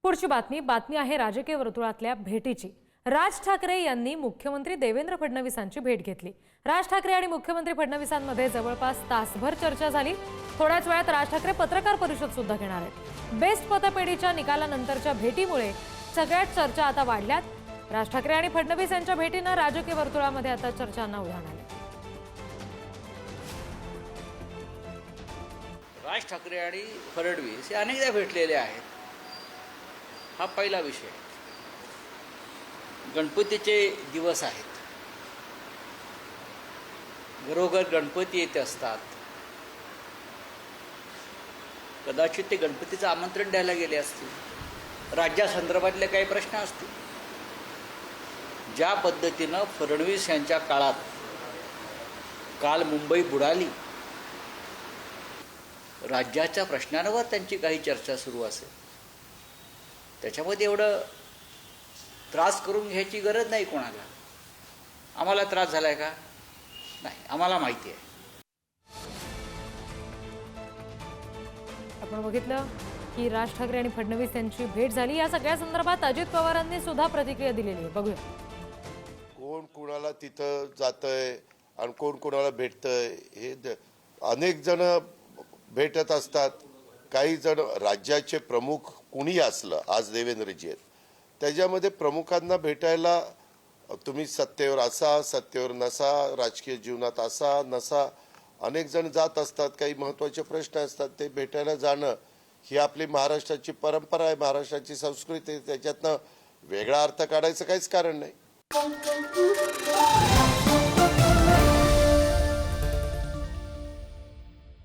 पुढची बातमी आहे राजकीय वर्तुळातल्या भेटीची। राज ठाकरे यांनी मुख्यमंत्री देवेंद्र फडणवीसांची भेट घेतली। राज ठाकरे आणि मुख्यमंत्री फडणवीसांमध्ये जवळपास तासभर चर्चा झाली। थोड्याच वेळात राज ठाकरे पत्रकार परिषद सुद्धा घेणार आहेत। बेस्ट पतपेढीच्या निकालानंतरच्या भेटीमुळे सगळ्यात चर्चा आता वाढल्यात। राज ठाकरे आणि फडणवीस यांच्या भेटीने राजकीय वर्तुळामध्ये आता चर्चांना उधाण आले। राज ठाकरे आणि फडणवीस हे अनेकदा भेटलेले आहेत। हा पहिला विषय। गणपतीचे दिवस आहेत, घरोघर गणपती येत असतात। कदाचित ते गणपतीचं आमंत्रण द्यायला गेले असतील, राज्यासंदर्भातले काही प्रश्न असतील। ज्या पद्धतीनं फडणवीस यांच्या काळात काल मुंबई बुडाली, राज्याच्या प्रश्नांवर त्यांची काही चर्चा सुरू असेल, त्याच्यामध्ये एवढं त्रास करून घ्यायची गरज नाही कोणाला। आम्हाला त्रास झालाय का? नाही, आम्हाला माहिती आहे। आपण बघितलं की राज ठाकरे आणि फडणवीस यांची भेट झाली। या सगळ्या संदर्भात अजित पवारांनी सुद्धा प्रतिक्रिया दिलेली आहे, बघूया। कोण कोणाला तिथं जातंय आणि कोण कोणाला भेटतंय हे अनेक जण भेटत असतात। काही जण राज्याचे प्रमुख कुणी असलं, आज देवेंद्रजी आहेत, त्याच्यामध्ये प्रमुखांना भेटायला तुम्ही सत्तेवर असा सत्तेवर नसा, राजकीय जीवनात असा नसा, अनेक जण जात असतात। काही महत्त्वाचे प्रश्न असतात ते भेटायला जाणं ही आपली महाराष्ट्राची परंपरा आहे, महाराष्ट्राची संस्कृती आहे। त्याच्यातनं वेगळा अर्थ काढायचं काहीच कारण नाही।